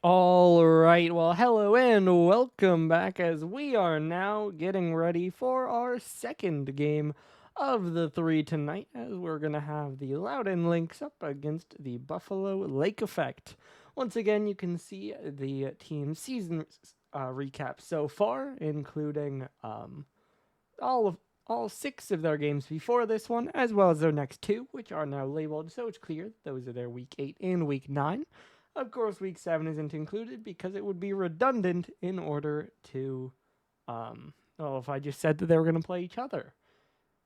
All right, well, hello and welcome back as we are now getting ready for our second game of the three tonight, as we're going to have the Louden Lynx up against the Buffalo Lake Effect. Once again, you can see the team season recap so far, including all of all six of their games before this one, as well as their next two, which are now labeled, so it's clear those are their week 8 and week 9. Of course, week 7 isn't included because it would be redundant in order to, if I just said that they were going to play each other.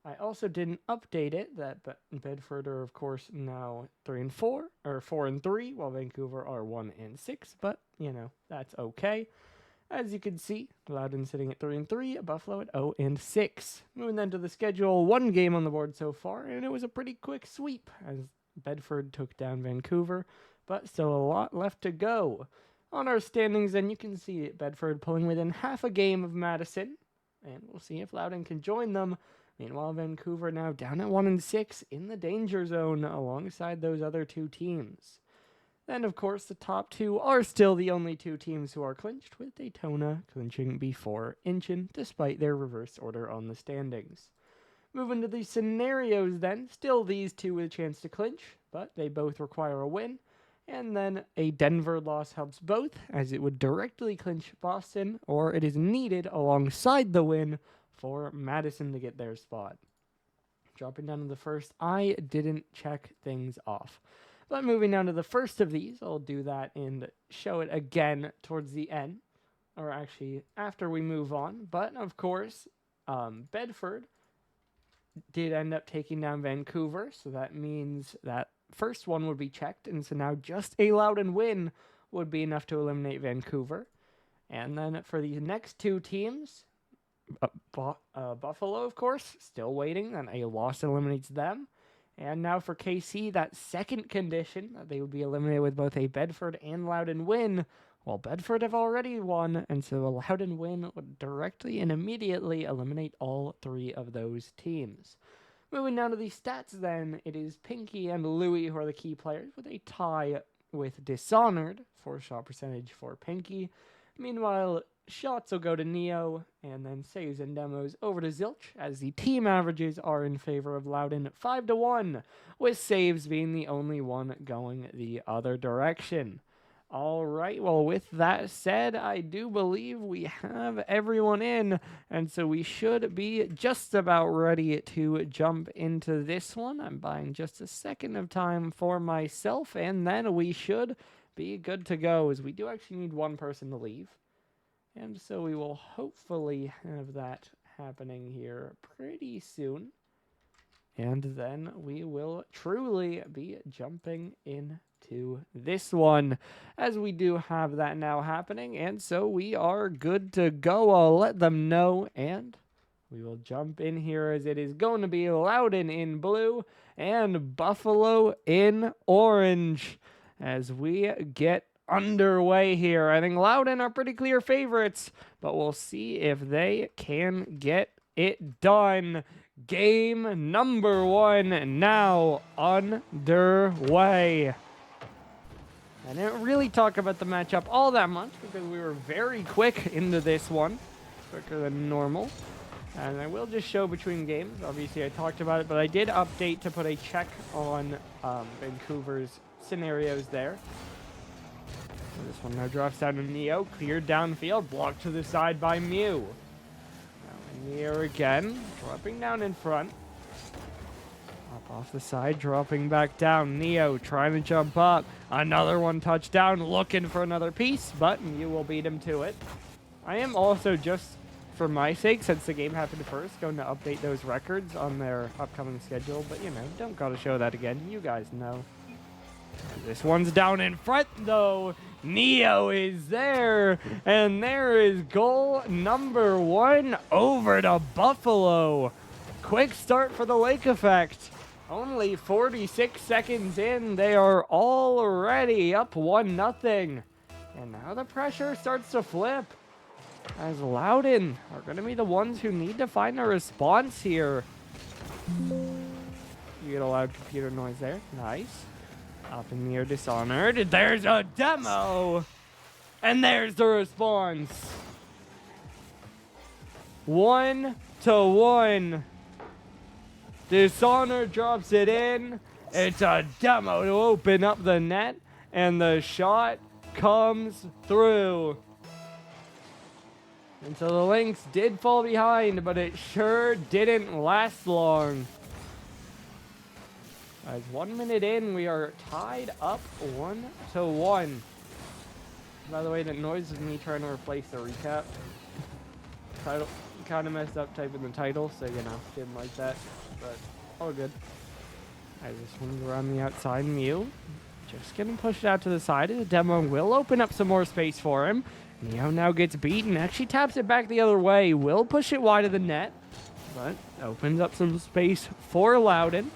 I also didn't update it that Bedford are, of course, now 3 and 4, or 4 and 3, while Vancouver are 1 and 6, but, that's okay. As you can see, Loudon sitting at 3 and 3, Buffalo at 0 and 6. Moving then to the schedule, one game on the board so far, and it was a pretty quick sweep as Bedford took down Vancouver, but still a lot left to go. On our standings, then you can see Bedford pulling within half a game of Madison, and we'll see if Loudon can join them. Meanwhile, Vancouver now down at 1 and 6 in the danger zone alongside those other two teams. Then, of course, the top two are still the only two teams who are clinched, with Daytona clinching before Inchin, despite their reverse order on the standings. Moving to the scenarios then, still these two with a chance to clinch, but they both require a win. And then a Denver loss helps both, as it would directly clinch Boston, or it is needed alongside the win for Madison to get their spot. Dropping down to the first, I didn't check things off. But moving down to the first of these, I'll do that and show it again towards the end, or actually after we move on. But of course, Bedford did end up taking down Vancouver, so that means that first one would be checked, and so now just a Loudon win would be enough to eliminate Vancouver. And then for these next two teams, Buffalo, of course, still waiting, and a loss eliminates them. And now for KC, that second condition, that they would be eliminated with both a Bedford and Loudon win. Well, Bedford have already won, and so a Loudon win would directly and immediately eliminate all three of those teams. Moving down to the stats then, it is Pinky and Louie who are the key players, with a tie with Dishonored for shot percentage for Pinky. Meanwhile, shots will go to Neo, and then saves and demos over to Zilch, as the team averages are in favor of Loudon 5-1, with saves being the only one going the other direction. All right, well, with that said, I do believe we have everyone in, and so we should be just about ready to jump into this one. I'm buying just a second of time for myself, and then we should be good to go, as we do actually need one person to leave. And so we will hopefully have that happening here pretty soon. And then we will truly be jumping into this one, as we do have that now happening. And so we are good to go. I'll let them know, and we will jump in here, as it is going to be Loudon in blue and Buffalo in orange, as we get underway here. I think Loudon are pretty clear favorites, but we'll see if they can get it done. Game number 1 now underway. I didn't really talk about the matchup all that much because we were very quick into this one, quicker than normal. And I will just show between games. Obviously, I talked about it, but I did update to put a check on Vancouver's scenarios there. This one now drops down to Neo, cleared downfield, blocked to the side by Mew. Now Neo again, dropping down in front. Up off the side, dropping back down. Neo trying to jump up. Another one touchdown, looking for another piece, but Mew will beat him to it. I am also, just for my sake, since the game happened first, going to update those records on their upcoming schedule, but don't gotta show that again. You guys know. This one's down in front, though. Neo is there, and there is goal number 1 over to Buffalo. Quick start for the Lake Effect. Only 46 seconds in, they are already up 1-0. And now the pressure starts to flip, as Loudon are going to be the ones who need to find a response here. You get a loud computer noise there. Nice. Up in the air, Dishonored. There's a demo. And there's the response. 1-1. Dishonor drops it in. It's a demo to open up the net, and the shot comes through. And so the Lynx did fall behind, but it sure didn't last long. As 1 minute in, we are tied up 1-1. By the way, that noise is me trying to replace the recap. Title kind of messed up typing the title, so didn't like that, but all good. As this one's around the outside, Mew just getting pushed out to the side. The demo will open up some more space for him. Neo now gets beaten, actually taps it back the other way, will push it wide of the net, but opens up some space for Louden.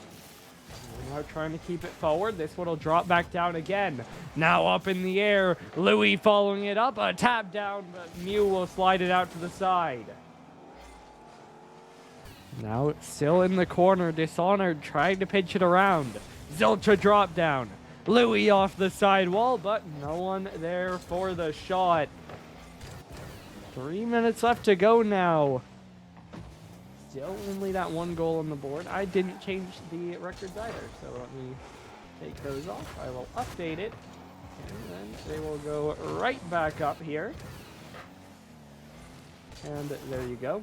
Now trying to keep it forward. This one will drop back down again. Now up in the air. Louis following it up. A tap down, but Mew will slide it out to the side. Now it's still in the corner. Dishonored trying to pitch it around. Zilch drop down. Louis off the side wall, but no one there for the shot. 3 minutes left to go now. Still only that one goal on the board. I didn't change the records either, so let me take those off. I will update it, and then they will go right back up here. And there you go.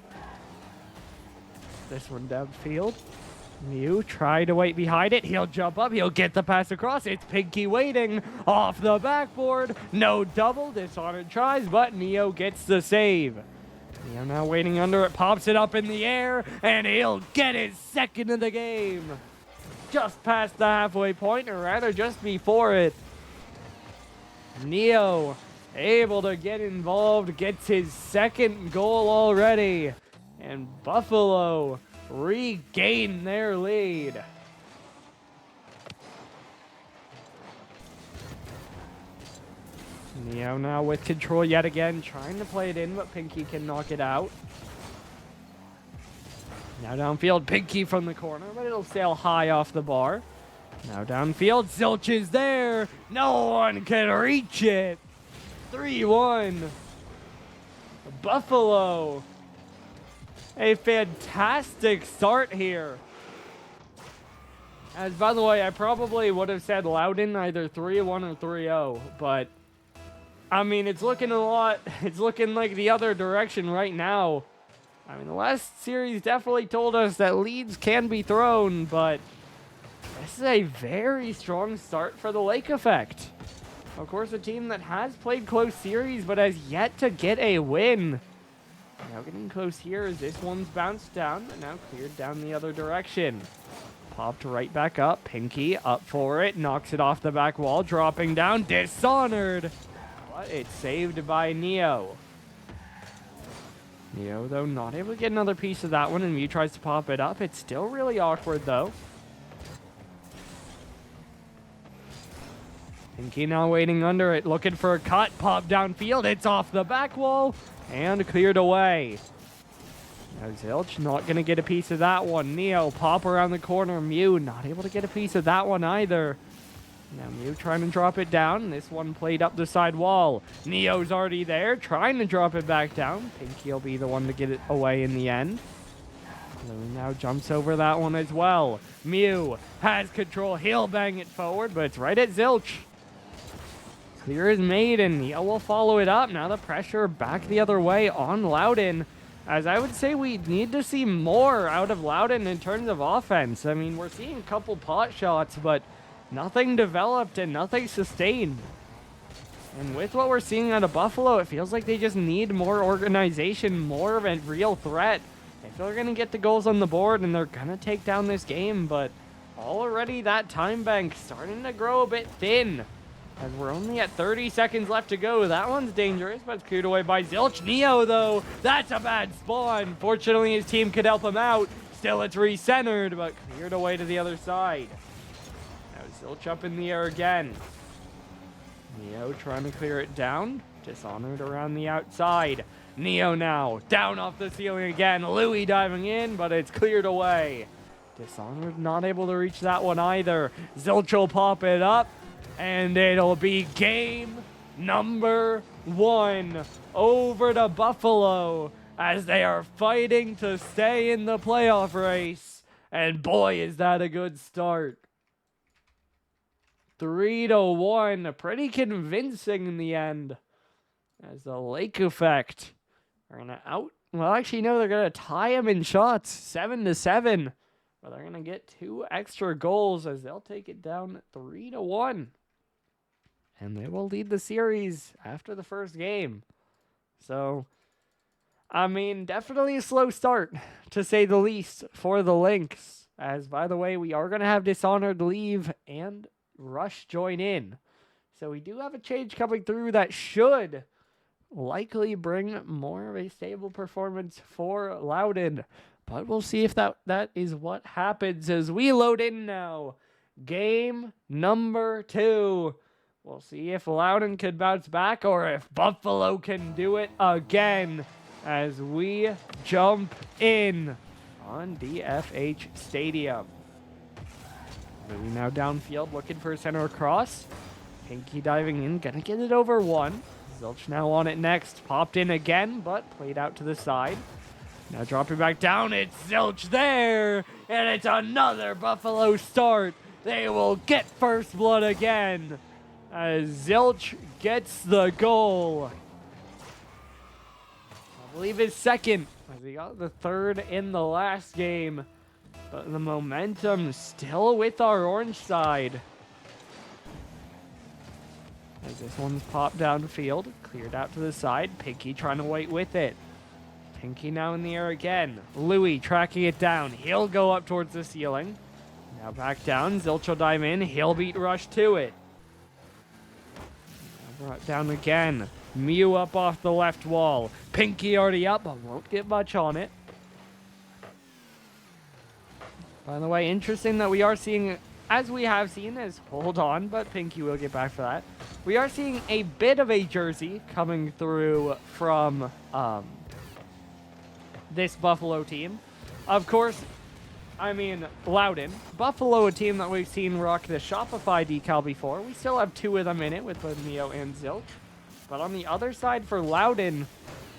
This one downfield. Mew try to wait behind it. He'll jump up. He'll get the pass across. It's Pinky waiting off the backboard. No double. Dishonored tries, but Neo gets the save. Neo now waiting under it. Pops it up in the air, and he'll get his second of the game. Just past the halfway point, or rather just before it. Neo able to get involved. Gets his second goal already. And Buffalo regain their lead. Neo now with control yet again, trying to play it in, but Pinky can knock it out. Now downfield, Pinky from the corner, but it'll sail high off the bar. Now downfield, Zilch is there. No one can reach it. 3-1. Buffalo. A fantastic start here. As by the way, I probably would have said Louden either 3-1 or 3-0, but I mean, it's looking like the other direction right now. I mean, the last series definitely told us that leads can be thrown, but this is a very strong start for the Lake Effect. Of course, a team that has played close series, but has yet to get a win. Now getting close here as this one's bounced down, but now cleared down the other direction. Popped right back up. Pinky up for it. Knocks it off the back wall. Dropping down. Dishonored. But it's saved by Neo. Neo, though, not able to get another piece of that one, and Mew tries to pop it up. It's still really awkward, though. Pinky now waiting under it, looking for a cut. Pop downfield. It's off the back wall. And cleared away. Now Zilch not going to get a piece of that one. Neo pop around the corner. Mew not able to get a piece of that one either. Now Mew trying to drop it down. This one played up the side wall. Neo's already there, trying to drop it back down. Pinky will be the one to get it away in the end. Lou now jumps over that one as well. Mew has control. He'll bang it forward, but it's right at Zilch. Clear is made, and Neo will follow it up. Now the pressure back the other way on Louden. As I would say, we need to see more out of Louden in terms of offense. I mean, we're seeing a couple pot shots, but nothing developed and nothing sustained. And with what we're seeing out of Buffalo, it feels like they just need more organization, more of a real threat. If they're going to get the goals on the board and they're going to take down this game, but already that time bank starting to grow a bit thin. As we're only at 30 seconds left to go. That one's dangerous, but it's cleared away by Zilch. Neo, though, that's a bad spawn. Fortunately, his team could help him out. Still, it's recentered, but cleared away to the other side. Now Zilch up in the air again. Neo trying to clear it down. Dishonored around the outside. Neo now down off the ceiling again. Louis diving in, but it's cleared away. Dishonored not able to reach that one either. Zilch will pop it up. And it'll be game #1 over to Buffalo as they are fighting to stay in the playoff race. And boy, is that a good start. 3-1, pretty convincing in the end. As the Lake effect are going to well, actually, no, they're going to tie them in shots, 7-7. But they're going to get 2 extra goals as they'll take it down 3-1. And they will lead the series after the first game. So, I mean, definitely a slow start, to say the least, for the Lynx. As, by the way, we are going to have Dishonored leave and Rush join in. So we do have a change coming through that should likely bring more of a stable performance for Louden. But we'll see if that is what happens as we load in now. Game #2. We'll see if Louden can bounce back or if Buffalo can do it again as we jump in on DFH Stadium. Louis now downfield looking for a center cross. Pinky diving in, gonna get it over 1. Zilch now on it next. Popped in again, but played out to the side. Now dropping back down, it's Zilch there, and it's another Buffalo start. They will get first blood again as Zilch gets the goal. I believe his second, as he got the third in the last game. But the momentum still with our orange side. As this one's popped downfield, cleared out to the side. Pinky trying to wait with it. Pinky now in the air again. Louis tracking it down. He'll go up towards the ceiling. Now back down. Zilch will dive in. He'll beat Rush to it. Now brought down again. Mew up off the left wall. Pinky already up, but won't get much on it. By the way, interesting that we are seeing, as we have seen, hold on, but Pinky will get back for that. We are seeing a bit of a jersey coming through from this Buffalo team. Of course, I mean, Louden. Buffalo, a team that we've seen rock the Shopify decal before. We still have 2 of them in it with both Neo and Zilch. But on the other side for Louden,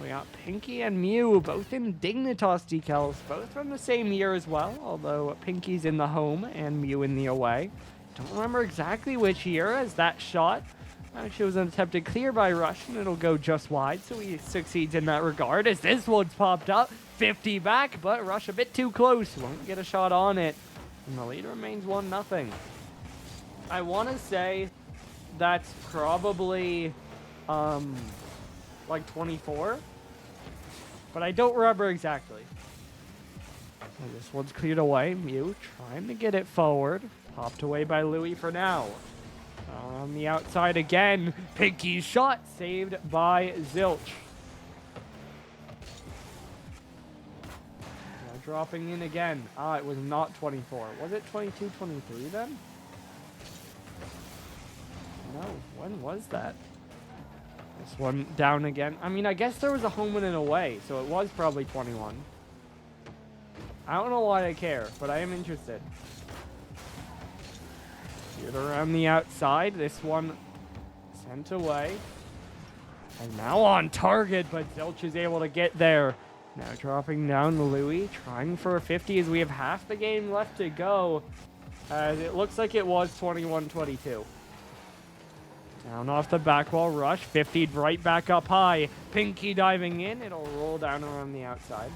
we got Pinky and Mew, both in Dignitas decals, both from the same year as well, although Pinky's in the home and Mew in the away. Don't remember exactly which year, as that shot actually was an attempted clear by Rush, and it'll go just wide, so he succeeds in that regard, as this one's popped up, 50 back, but Rush a bit too close, won't get a shot on it, and the lead remains 1-0. I want to say that's probably like 24, but I don't remember exactly. And this one's cleared away. Mew trying to get it forward. Popped away by Louis for now. On the outside again. Pinky's shot saved by Zilch. Now dropping in again. It was not 24. Was it 22, 23 then? No, when was that? This one down again. I mean, I guess there was a home and an away, so it was probably 21. I don't know why I care, but I am interested. Get around the outside. This one sent away. And now on target, but Zilch is able to get there. Now dropping down Louis, trying for a 50 as we have half the game left to go. As it looks like it was 21-22. Down off the back wall, Rush, 50'd right back up high. Pinky diving in, it'll roll down around the outside.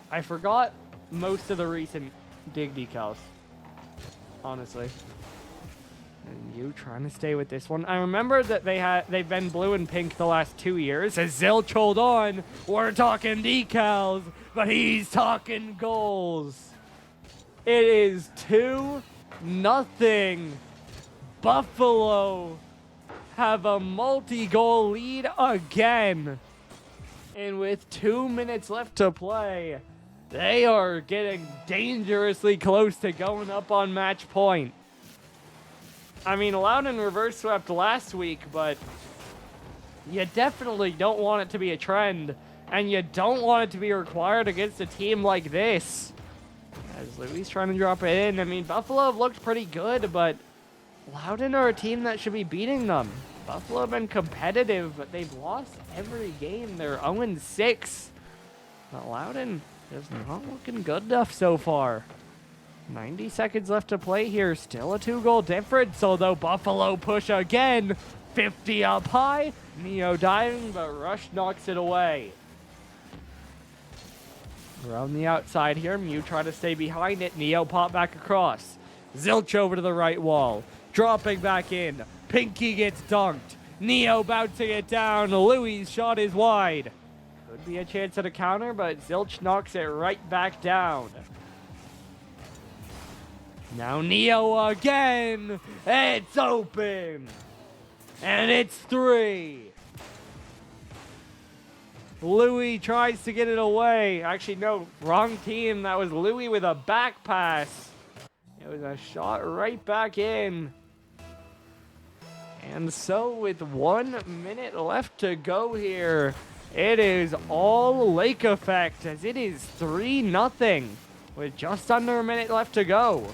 I forgot most of the recent dig decals, honestly. And you trying to stay with this one. I remember that they've been blue and pink the last 2 years. As Zilch hold on, we're talking decals, but he's talking goals. It is 2-0. Buffalo have a multi-goal lead again. And with 2 minutes left to play, they are getting dangerously close to going up on match point. I mean, Louden reverse swept last week, but you definitely don't want it to be a trend, and you don't want it to be required against a team like this. As Louis trying to drop it in. I mean, Buffalo have looked pretty good, but Louden are a team that should be beating them. Buffalo have been competitive, but they've lost every game. They're 0-6. But Louden is not looking good enough so far. 90 seconds left to play here. Still a 2-goal difference, although Buffalo push again. 50 up high. Neo diving, but Rush knocks it away. Around the outside here, Mew try to stay behind it. Neo pop back across. Zilch over to the right wall. Dropping back in. Pinky gets dunked. Neo bouncing it down. Louis' shot is wide. Could be a chance at a counter, but Zilch knocks it right back down. Now Neo again. It's open. And it's 3. Louis tries to get it away. Actually, no, wrong team. That was Louis with a back pass. It was a shot right back in. And so with 1 minute left to go here, it is all Lake effect as it is 3-0 with just under a minute left to go.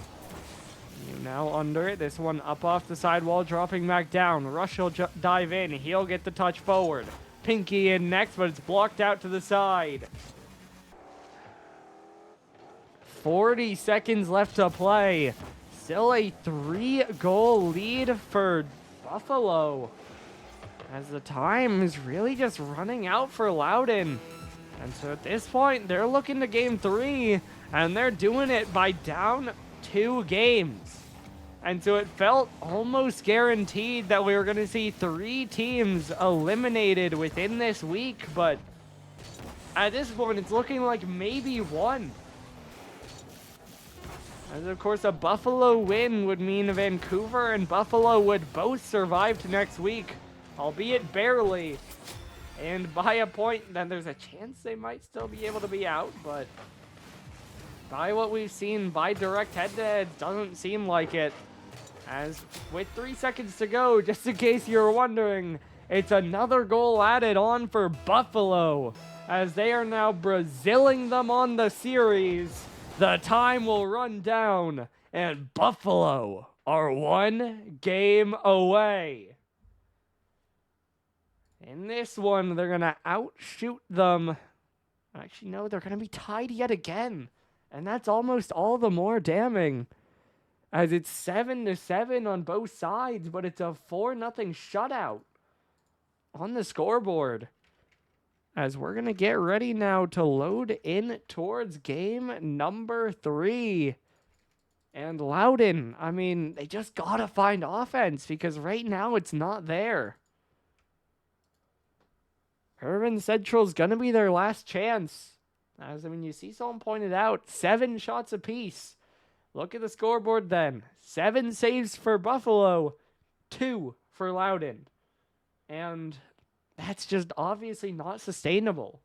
You now under it. This one up off the sidewall, dropping back down. Rush will dive in. He'll get the touch forward. Pinky in next, but it's blocked out to the side. 40 seconds left to play. Still a 3-goal lead for Buffalo, as the time is really just running out for Louden. And so at this point, they're looking to game 3, and they're doing it by down 2 games. And so it felt almost guaranteed that we were going to see 3 teams eliminated within this week, but at this point, it's looking like maybe 1. As of course, a Buffalo win would mean Vancouver and Buffalo would both survive to next week, albeit barely. And by a point, then there's a chance they might still be able to be out, but by what we've seen by direct head-to-head, doesn't seem like it. As with 3 seconds to go, just in case you're wondering, it's another goal added on for Buffalo, as they are now Braziling them on the series. The time will run down, and Buffalo are 1 game away. In this one, they're going to outshoot them. Actually, no, they're going to be tied yet again. And that's almost all the more damning, as it's 7-7 on both sides, but it's a 4-0 shutout on the scoreboard. As we're going to get ready now to load in towards game number 3. And Louden, I mean, they just got to find offense because right now it's not there. Urban Central's going to be their last chance. As I mean, you see someone pointed out, 7 shots apiece. Look at the scoreboard then. 7 saves for Buffalo, 2 for Louden. And that's just obviously not sustainable.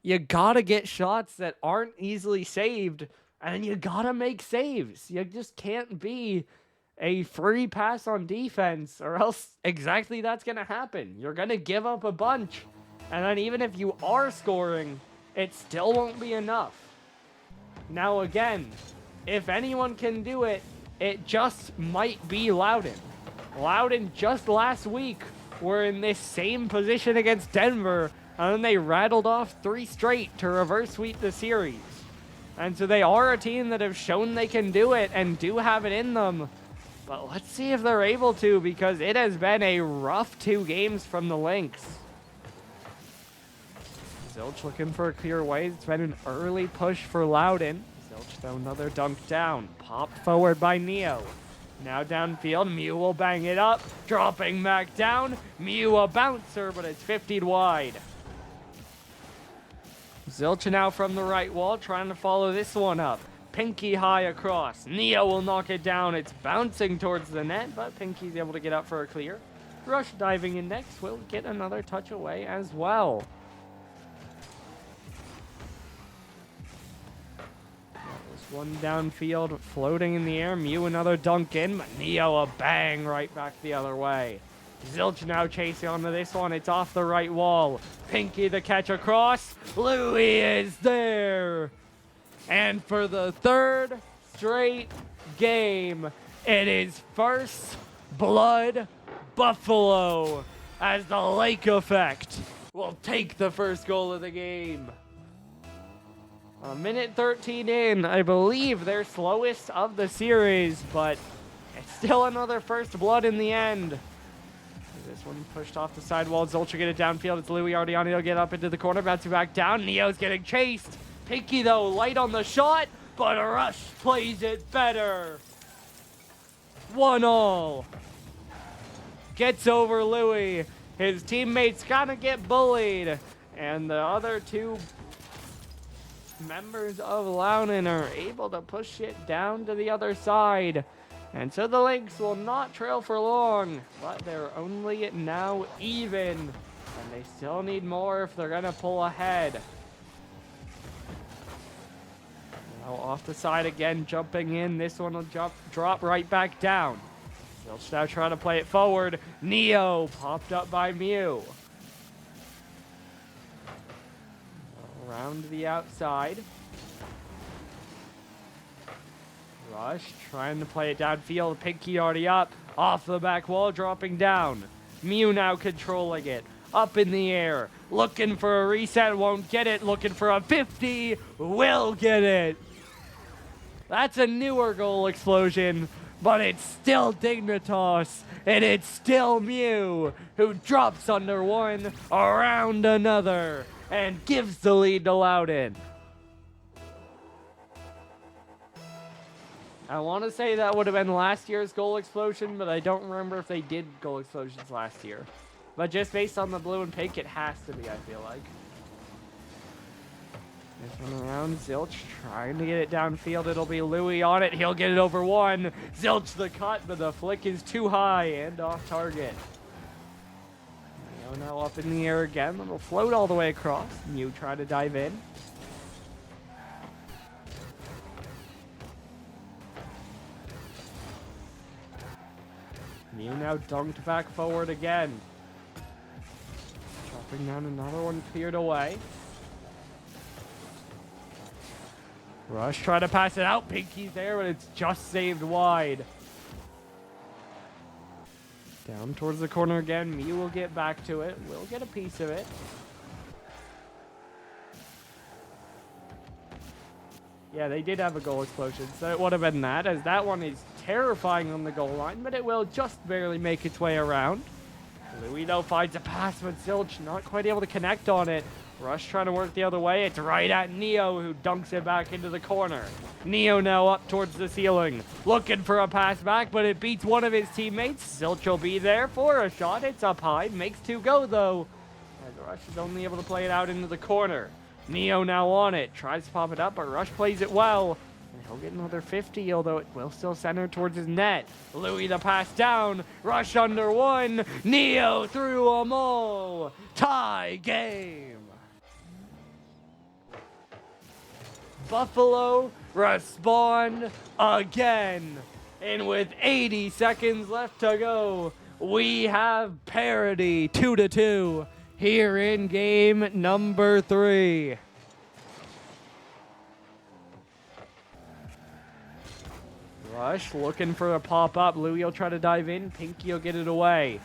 You gotta get shots that aren't easily saved, and you gotta make saves. You just can't be a free pass on defense, or else exactly that's gonna happen. You're gonna give up a bunch, and then even if you are scoring, it still won't be enough. Now again, if anyone can do it, it just might be Louden. Louden just last week were in this same position against Denver, and then they rattled off 3 straight to reverse sweep the series. And so they are a team that have shown they can do it and do have it in them. But let's see if they're able to, because it has been a rough 2 games from the Lynx. Zilch looking for a clear way. It's been an early push for Louden. Zilch though another dunk down. Popped forward by Neo. Now downfield, Mew will bang it up, dropping back down. Mew a bouncer, but it's 50 wide. Zilch now from the right wall, trying to follow this one up. Pinky high across. Neo will knock it down. It's bouncing towards the net, but Pinky's able to get up for a clear. Rush diving in next will get another touch away as well. One downfield, floating in the air. Mew another dunk in, but Neo a bang right back the other way. Zilch now chasing onto this one. It's off the right wall. Pinky the catch across. Louis is there. And for the 3rd straight game, it is first blood Buffalo, as the lake effect, will take the first goal of the game. A minute 13 in, I believe they're slowest of the series, but it's still another first blood in the end. This one pushed off the sidewall. Zilch will get it downfield. It's Louis Ardiani. He'll get up into the corner, bouncing back down. Neo's getting chased. Pinky, though, light on the shot, but Rush plays it better. 1-1. Gets over Louis. His teammates kind of get bullied, and the other two members of Louden are able to push it down to the other side. And so the Lynx will not trail for long, but they're only now even, and they still need more if they're gonna pull ahead. Now off the side again, jumping in. This one will drop right back down. They'll now try to play it forward. Neo popped up by Mew. Around the outside. Rush trying to play it downfield. Pinky already up. Off the back wall, dropping down. Mew now controlling it. Up in the air. Looking for a reset. Won't get it. Looking for a 50. Will get it. That's a newer goal explosion, but it's still Dignitas, and it's still Mew, who drops under one, around another, and gives the lead to Louden. I want to say that would have been last year's goal explosion, but I don't remember if they did goal explosions last year. But just based on the blue and pink, it has to be, I feel like. This one around, Zilch trying to get it downfield. It'll be Louis on it. He'll get it over one. Zilch the cut, but the flick is too high and off target. Neo now up in the air again. It'll float all the way across. Mew try to dive in. Mew now dunked back forward again. Dropping down, another one cleared away. Rush try to pass it out. Pinky's there, but it's just saved wide. Down towards the corner again. Mew will get back to it. Will get a piece of it. Yeah, they did have a goal explosion, so it would have been that, as that one is terrifying on the goal line, but it will just barely make its way around. Louis, though, finds a pass, but Zilch not quite able to connect on it. Rush trying to work the other way. It's right at Neo, who dunks it back into the corner. Neo now up towards the ceiling, looking for a pass back, but it beats one of his teammates. Zilch will be there for a shot. It's up high. Makes two go, though, as Rush is only able to play it out into the corner. Neo now on it. Tries to pop it up, but Rush plays it well. And he'll get another 50, although it will still center towards his net. Louis the pass down. Rush under one. Neo through them all. Tie game. Buffalo respond again. And with 80 seconds left to go, we have parity 2-2 here in game number 3. Rush looking for a pop-up. Louis will try to dive in. Pinky will get it away.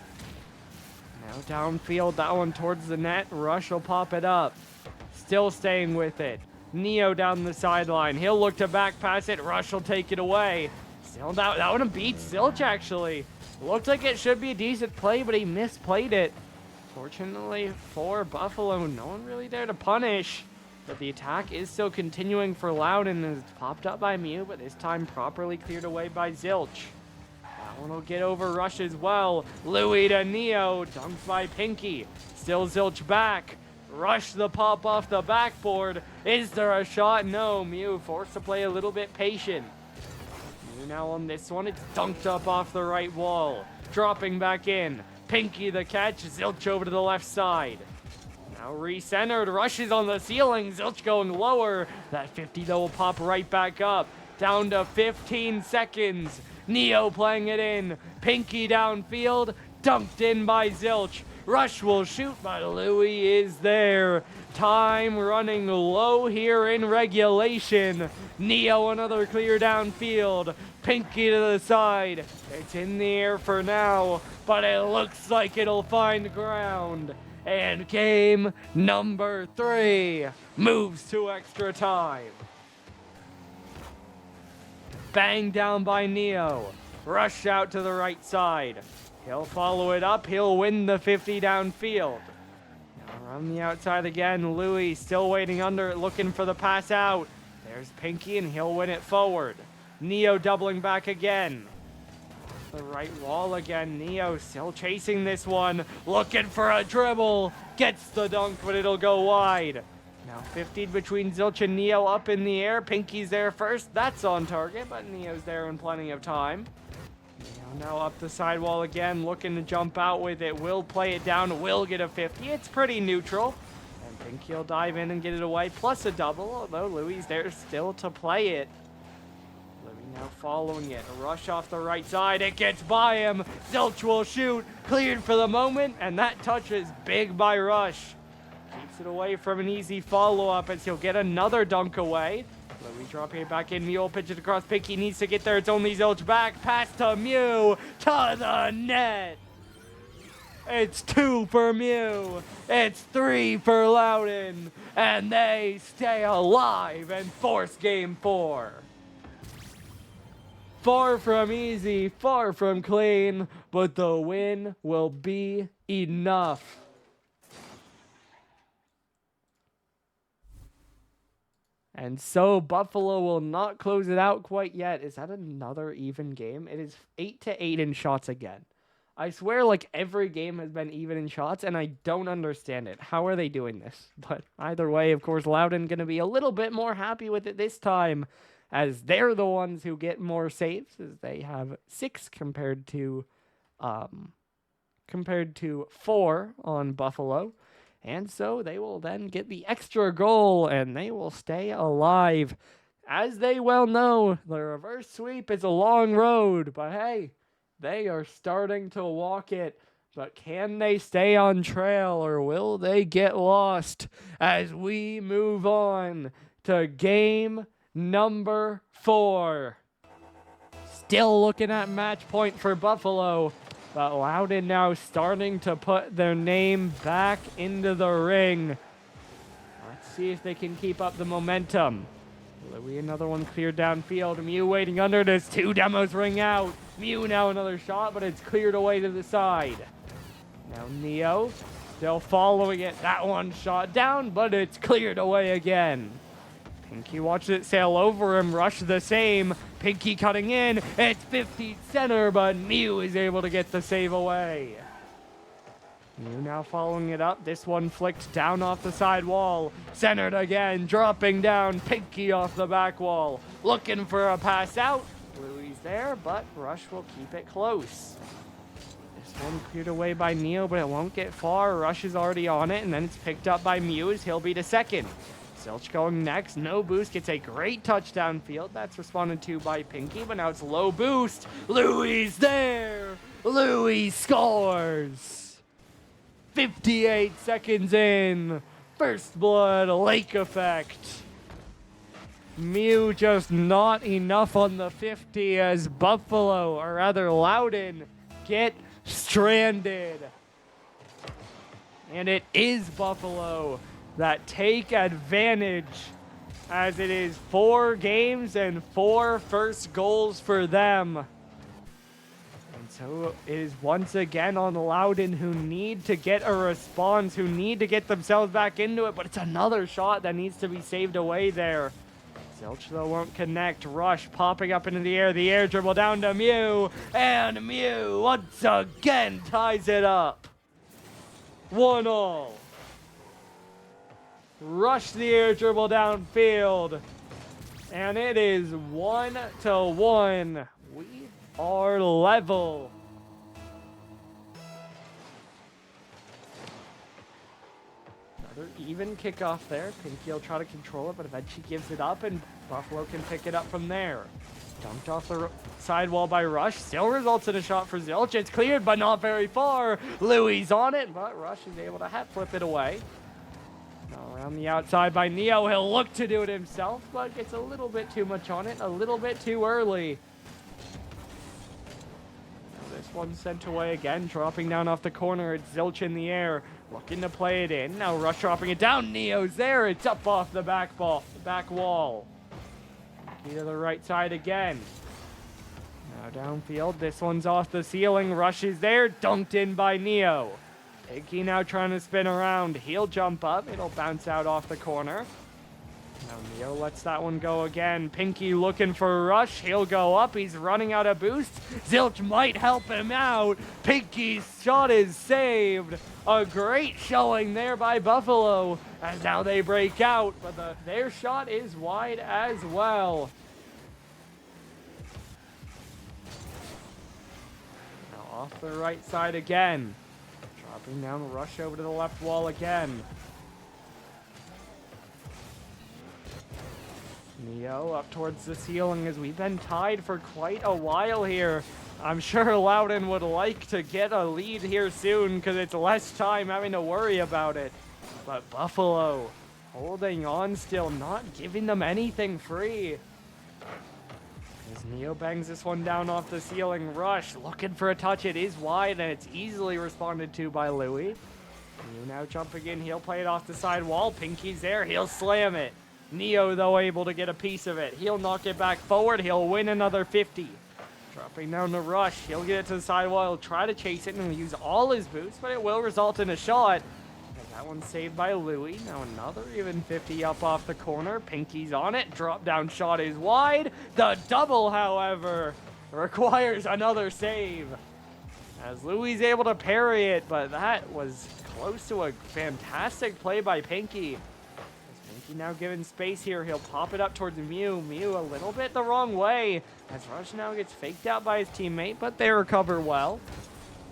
Now downfield, that one towards the net. Rush will pop it up. Still staying with it. Neo down the sideline. He'll look to back pass it. Rush will take it away. Still that one beats Zilch, actually. Looked like it should be a decent play, but he misplayed it. Fortunately for Buffalo, no one really there to punish. But the attack is still continuing for Louden, and it's popped up by Mew, but this time properly cleared away by Zilch. That one will get over Rush as well. Louis to Neo, dunked by Pinky. Still Zilch back. Rush the pop off the backboard. Is there a shot? No. Mew forced to play a little bit patient. Mew now on this one. It's dunked up off the right wall. Dropping back in. Pinky the catch. Zilch over to the left side. Now re-centered. Rush is on the ceiling. Zilch going lower. That 50 though will pop right back up. Down to 15 seconds. Neo playing it in. Pinky downfield. Dunked in by Zilch. Rush will shoot, but Louis is there. Time running low here in regulation. Neo another clear downfield. Pinky to the side. It's in the air for now, but it looks like it'll find ground. And game number 3 moves to extra time. Bang down by Neo. Rush out to the right side. He'll follow it up. He'll win the 50 downfield. Now on the outside again, Louis still waiting under it, looking for the pass out. There's Pinky, and he'll win it forward. Neo doubling back again. The right wall again. Neo still chasing this one. Looking for a dribble. Gets the dunk, but it'll go wide. Now 50 between Zilch and Neo up in the air. Pinky's there first. That's on target, but Neo's there in plenty of time. Neo now up the sidewall again, looking to jump out with it. Will play it down. Will get a 50. It's pretty neutral. And Pinky will dive in and get it away, plus a double, although Louis there still to play it. Now following it, a rush off the right side, it gets by him, Zilch will shoot, cleared for the moment, and that touch is big by Rush. Keeps it away from an easy follow-up as he'll get another dunk away. Louis dropping it back in, Mew will pitch it across, Pinky needs to get there, it's only Zilch back, pass to Mew, to the net. It's 2 for Mew, it's 3 for Louden, and they stay alive and force game 4. Far from easy, far from clean, but the win will be enough. And so Buffalo will not close it out quite yet. Is that another even game? It is 8-8 in shots again. I swear like every game has been even in shots, and I don't understand it. How are they doing this? But either way, of course, Louden going to be a little bit more happy with it this time, as they're the ones who get more saves, as they have 6 compared to 4 on Buffalo. And so they will then get the extra goal, and they will stay alive. As they well know, the reverse sweep is a long road, but hey, they are starting to walk it. But can they stay on trail, or will they get lost as we move on to game number 4. Still looking at match point for Buffalo, but Louden now starting to put their name back into the ring. Let's see if they can keep up the momentum. Louis, another one cleared downfield. Mew waiting under this. 2 demos ring out. Mew now another shot, but it's cleared away to the side. Now Neo still following it. That one shot down, but it's cleared away again. Pinky watches it sail over him, Rush the same. Pinky cutting in, it's 50 center, but Mew is able to get the save away. Mew now following it up, this one flicked down off the side wall. Centered again, dropping down, Pinky off the back wall. Looking for a pass out, Louis there, but Rush will keep it close. This one cleared away by Neo, but it won't get far. Rush is already on it, and then it's picked up by Mew as he'll be to second. Zilch going next, no boost, gets a great touchdown field. That's responded to by Pinky, but now it's low boost. Louis there! Louis scores! 58 seconds in. First blood, lake effect. Mew just not enough on the 50 as Buffalo, or rather Louden, get stranded. And it is Buffalo that take advantage, as it is 4 games and 4 first goals for them. And so it is once again on Louden, who need to get a response, who need to get themselves back into it, but it's another shot that needs to be saved away there. Zilch though won't connect. Rush popping up into the air dribble down to Mew, and Mew once again ties it up. 1-1. Rush the air dribble downfield, and it is 1-1. We are level. Another even kickoff there. Pinky will try to control it, but eventually gives it up, and Buffalo can pick it up from there. Dumped off the sidewall by Rush. Still results in a shot for Zilch. It's cleared, but not very far. Louis on it, but Rush is able to hat flip it away. Now around the outside by Neo. He'll look to do it himself, but gets a little bit too much on it, a little bit too early. one sent away again, dropping down off the corner. It's Zilch in the air, looking to play it in. Now Rush dropping it down. Neo's there. It's up off the back wall. Key to the right side again. Now downfield. This one's off the ceiling. Rush is there. Dunked in by Neo. Pinky now trying to spin around. He'll jump up. It'll bounce out off the corner. Now Neo lets that one go again. Pinky looking for Rush. He'll go up. He's running out of boost. Zilch might help him out. Pinky's shot is saved. A great showing there by Buffalo. As now they break out. But their shot is wide as well. Now off the right side again. Dropping down. Rush over to the left wall again. Neo up towards the ceiling as we've been tied for quite a while here. I'm sure Louden would like to get a lead here soon because it's less time having to worry about it. But Buffalo holding on still, not giving them anything free. As Neo bangs this one down off the ceiling, Rush looking for a touch. It is wide and it's easily responded to by Louie. Neo now jumping in, he'll play it off the side wall. Pinky's there, he'll slam it. Neo, though, able to get a piece of it. He'll knock it back forward. He'll win another 50. Dropping down to Rush. He'll get it to the sidewall. He'll try to chase it and he'll use all his boosts, but it will result in a shot. And that one's saved by Louie. Now another even 50 up off the corner. Pinky's on it. Drop down shot is wide. The double, however, requires another save. As Louie's able to parry it, but that was close to a fantastic play by Pinky. Now given space here, he'll pop it up towards Mew. Mew a little bit the wrong way as Rush now gets faked out by his teammate, but they recover well.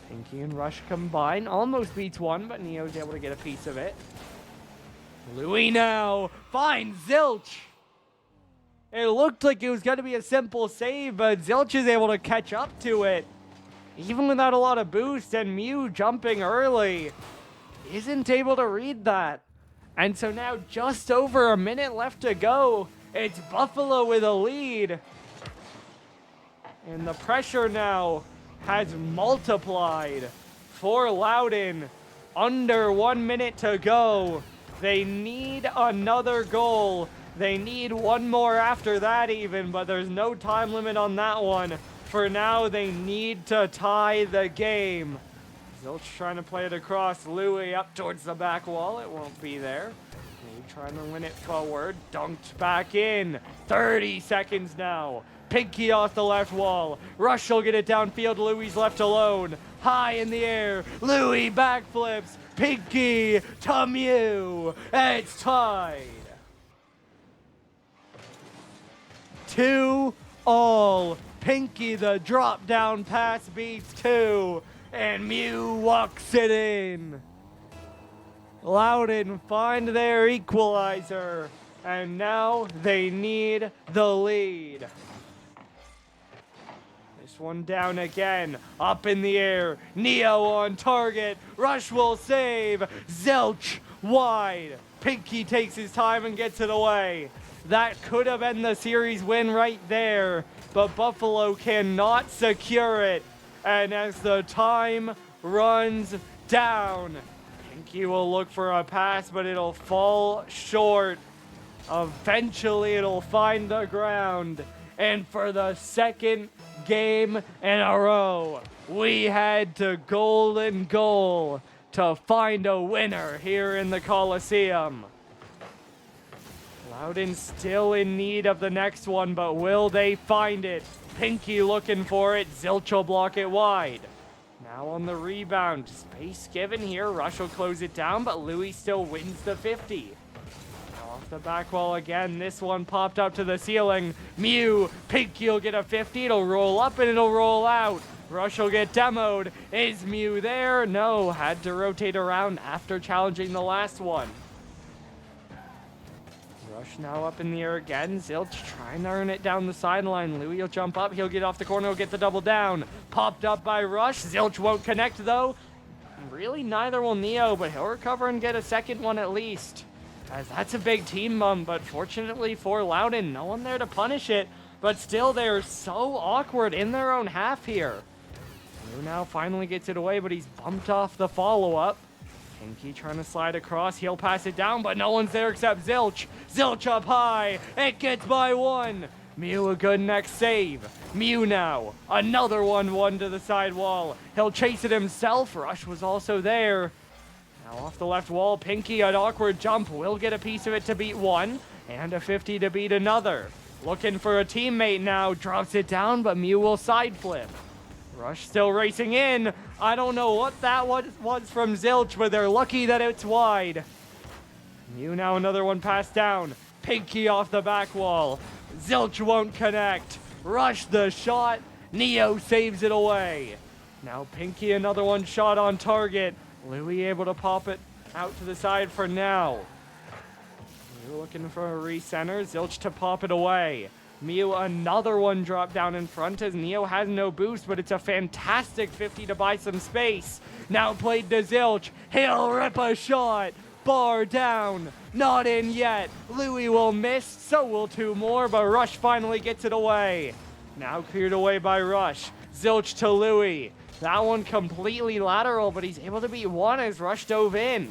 Pinky and Rush combine. Almost beats one, but Neo's able to get a piece of it. Louie now finds Zilch. It looked like it was going to be a simple save, but Zilch is able to catch up to it. Even without a lot of boost, and Mew jumping early isn't able to read that. And so now just over a minute left to go. It's Buffalo with a lead. And the pressure now has multiplied for Louden. Under 1 minute to go. They need another goal. They need one more after that even, but there's no time limit on that one. For now, they need to tie the game. Zilch trying to play it across. Louie up towards the back wall. It won't be there. Louie trying to win it forward. Dunked back in. 30 seconds now. Pinky off the left wall. Rush will get it downfield. Louie's left alone. High in the air. Louie backflips. Pinky to Mew. It's tied. 2-all. Pinky, the drop down pass beats 2. And Mew walks it in. Louden find their equalizer. And now they need the lead. This one down again. Up in the air. Neo on target. Rush will save. Zilch wide. Pinky takes his time and gets it away. That could have been the series win right there. But Buffalo cannot secure it. And as the time runs down, Pinky will look for a pass, but it'll fall short. Eventually, it'll find the ground. And for the second game in a row, we head to golden goal to find a winner here in the Coliseum. Louden still in need of the next one, but will they find it? Pinky looking for it. Zilch will block it wide. Now on the rebound. Space given here. Rush will close it down, but Louie still wins the 50. Now off the back wall again. This one popped up to the ceiling. Mew. Pinky will get a 50. It'll roll up and it'll roll out. Rush will get demoed. Is Mew there? No. Had to rotate around after challenging the last one. Rush now up in the air again. Zilch trying to earn it down the sideline. Louie will jump up. He'll get off the corner. He'll get the double down. Popped up by Rush. Zilch won't connect, though. Really, neither will Neo, but he'll recover and get a second one at least. As that's a big team bump, but fortunately for Louden, no one there to punish it. But still, they're so awkward in their own half here. Mew now finally gets it away, but he's bumped off the follow-up. Pinky trying to slide across. He'll pass it down, but no one's there except Zilch. Zilch up high. It gets by one. Mew a good next save. Mew now. Another one to the side wall. He'll chase it himself. Rush was also there. Now off the left wall, Pinky, an awkward jump, will get a piece of it to beat one, and a 50 to beat another. Looking for a teammate now, drops it down, but Mew will side flip. Rush still racing in. I don't know what that was from Zilch, but they're lucky that it's wide. Mew now another one passed down. Pinky off the back wall. Zilch won't connect. Rush the shot. Neo saves it away. Now Pinky another one shot on target. Louie able to pop it out to the side for now. Mew looking for a recenter. Zilch to pop it away. Mew another one drop down in front as Neo has no boost, but it's a fantastic 50 to buy some space. Now played to Zilch. He'll rip a shot. Bar down. Not in yet. Louie will miss, so will two more, but Rush finally gets it away. Now cleared away by Rush. Zilch to Louie. That one completely lateral, but he's able to beat one as Rush dove in.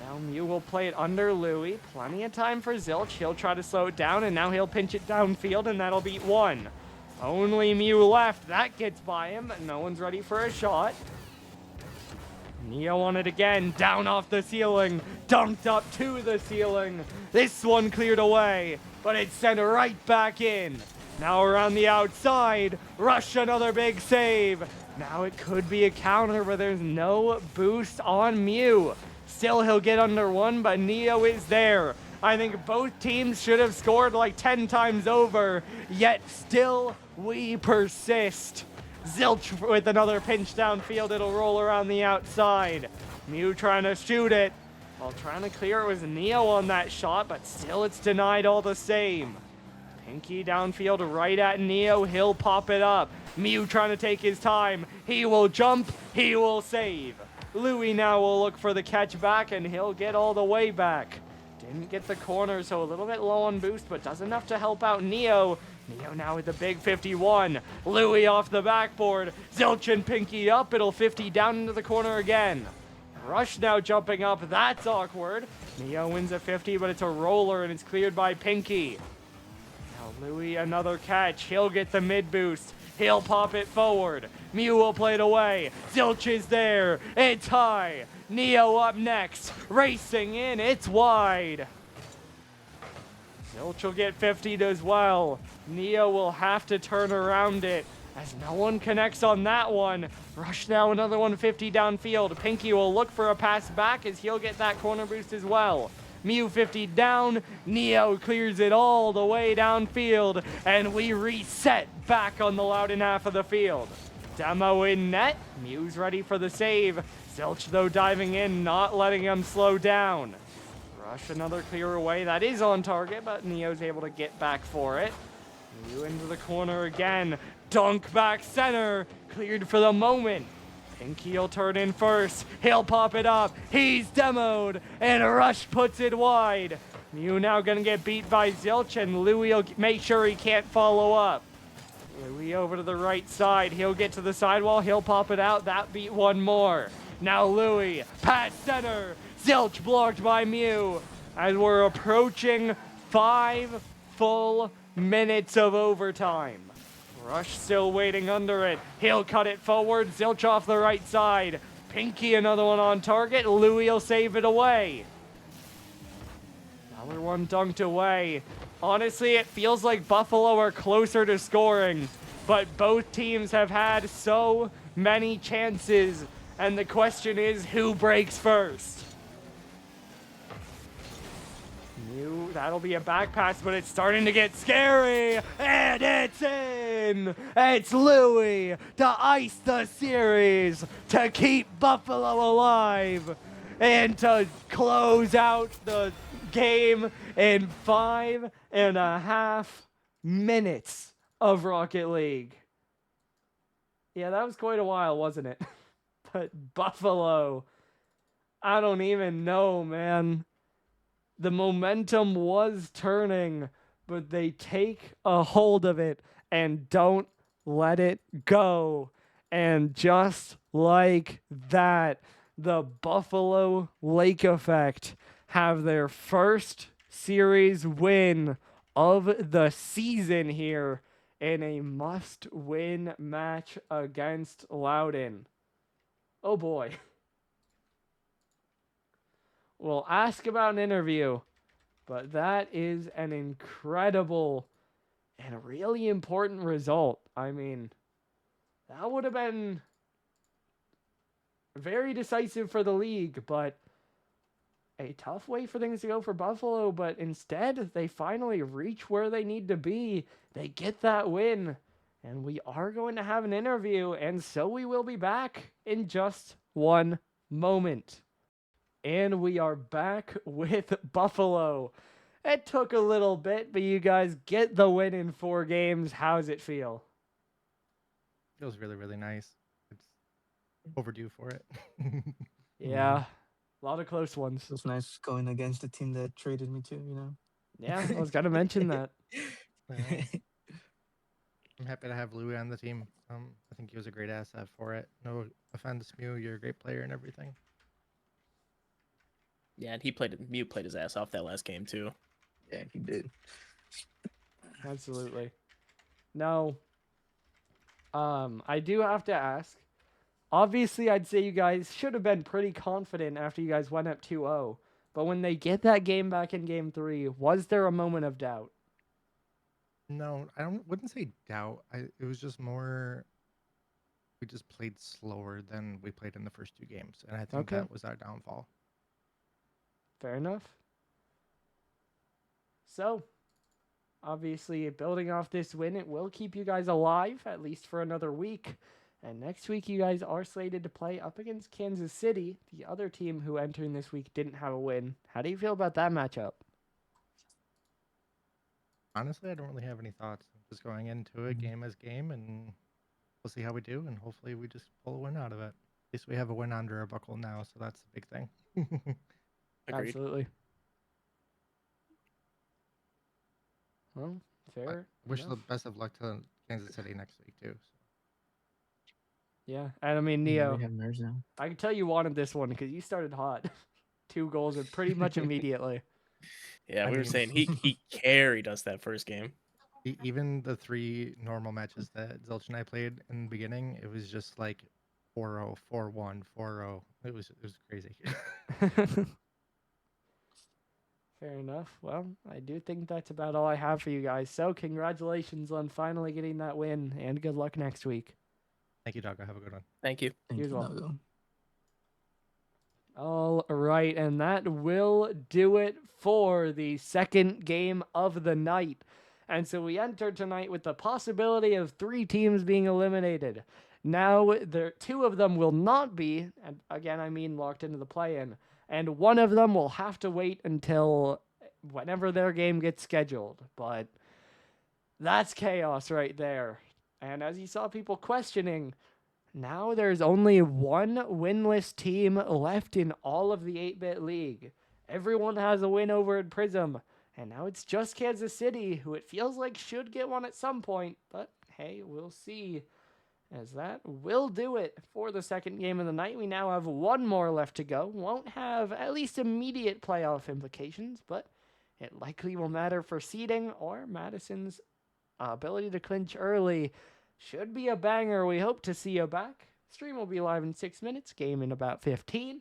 Now Mew will play it under Louie. Plenty of time for Zilch. He'll try to slow it down, and now he'll pinch it downfield, and that'll beat one. Only Mew left. That gets by him. No one's ready for a shot. Neo on it again. Down off the ceiling. Dunked up to the ceiling. This one cleared away, but it's sent right back in. Now around the outside. Rush another big save. Now it could be a counter, but there's no boost on Mew. Still, he'll get under one, but Neo is there. I think both teams should have scored like 10 times over, yet still we persist. Zilch with another pinch downfield. It'll roll around the outside. Mew trying to shoot it. While trying to clear it was Neo on that shot, but still it's denied all the same. Pinky downfield right at Neo. He'll pop it up. Mew trying to take his time. He will jump. He will save. Louie now will look for the catch back, and he'll get all the way back. Didn't get the corner, so a little bit low on boost, but does enough to help out Neo. Neo now with the big 51. Louie off the backboard. Zilch and Pinky up. It'll 50 down into the corner again. Rush now jumping up. That's awkward. Neo wins a 50, but it's a roller, and it's cleared by Pinky. Now Louie another catch. He'll get the mid boost. He'll pop it forward. Mew will play it away. Zilch is there. It's high. Neo up next. Racing in. It's wide. Zilch will get 50'd as well. Neo will have to turn around it as no one connects on that one. Rush now another 150 downfield. Pinky will look for a pass back as he'll get that corner boost as well. Mew 50 down. Neo clears it all the way downfield, and we reset back on the Louden half of the field. Demo in net. Mew's ready for the save. Zilch, though, diving in, not letting him slow down. Rush another clear away. That is on target, but Neo's able to get back for it. Mew into the corner again. Dunk back center. Cleared for the moment. Pinky will turn in first. He'll pop it up. He's demoed. And Rush puts it wide. Mew now going to get beat by Zilch, and Louie will make sure he can't follow up. Louie over to the right side. He'll get to the sidewall. He'll pop it out. That beat one more. Now Louie. Pass center. Zilch blocked by Mew. As we're approaching 5 full minutes of overtime. Rush still waiting under it. He'll cut it forward. Zilch off the right side. Pinky another one on target. Louie will save it away. Another one dunked away. Honestly, it feels like Buffalo are closer to scoring, but both teams have had so many chances, and the question is, who breaks first? Mew, that'll be a back pass, but it's starting to get scary, and it's in! It's Louie to ice the series, to keep Buffalo alive, and to close out the game in 5.5 minutes of Rocket League. Yeah, that was quite a while, wasn't it? But Buffalo, I don't even know, man. The momentum was turning, but they take a hold of it and don't let it go. And just like that, the Buffalo Lake Effect have their first series win of the season here in a must-win match against Louden. Oh boy. We'll ask about an interview, but that is an incredible and a really important result. I mean, that would have been very decisive for the league, but a tough way for things to go for Buffalo. But instead, they finally reach where they need to be. They get that win, and we are going to have an interview, and so we will be back in just one moment. And we are back with Buffalo. It took a little bit, but you guys get the win in 4 games. How's it feel? Feels really, really nice. It's overdue for it. Yeah, a lot of close ones. It was nice going against the team that traded me too. Yeah, I was going to mention that. I'm happy to have Louis on the team. I think he was a great asset for it. No offense, Mew, you're a great player and everything. Yeah, and Mew played his ass off that last game too. Yeah, he did. Absolutely. Now, I do have to ask. Obviously, I'd say you guys should have been pretty confident after you guys went up 2-0. But when they get that game back in game 3, was there a moment of doubt? No, wouldn't say doubt. It was just more. We just played slower than we played in the first 2 games, and I think that was our downfall. Fair enough. So, obviously, building off this win, it will keep you guys alive, at least for another week. And next week, you guys are slated to play up against Kansas City, the other team who entering this week didn't have a win. How do you feel about that matchup? Honestly, I don't really have any thoughts. I'm just going into it game as game, and we'll see how we do, and hopefully we just pull a win out of it. At least we have a win under our buckle now, so that's the big thing. Agreed. Absolutely. Well, fair. Wish the best of luck to Kansas City next week, too. So. Yeah, and I mean, Neo, We have nerves now. I can tell you wanted this one because you started hot. 2 goals and pretty much immediately. Yeah, we were saying he carried us that first game. Even the 3 normal matches that Zilch and I played in the beginning, it was just like 4-0, 4-1, 4-0. It was crazy. Fair enough. Well, I do think that's about all I have for you guys. So congratulations on finally getting that win, and good luck next week. Thank you, Doggo. Have a good one. Thank you. Thank You as you, well. Doggo. All right, and that will do it for the second game of the night. And so we enter tonight with the possibility of 3 teams being eliminated. Now, 2 of them will not be, and again, I mean locked into the play-in, and 1 of them will have to wait until whenever their game gets scheduled. But that's chaos right there. And as you saw people questioning, now there's only 1 winless team left in all of the 8-bit league. Everyone has a win over at Prism, and now it's just Kansas City, who it feels like should get one at some point, but hey, we'll see. As that will do it for the second game of the night. We now have 1 more left to go. Won't have at least immediate playoff implications, but it likely will matter for seeding or Madison's ability to clinch early. Should be a banger. We hope to see you back. Stream will be live in 6 minutes. Game in about 15.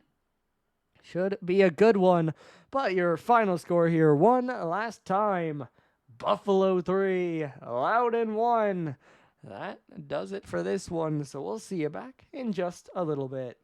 Should be a good one. But your final score here, one last time. Buffalo 3, Louden 1. That does it for this one. So we'll see you back in just a little bit.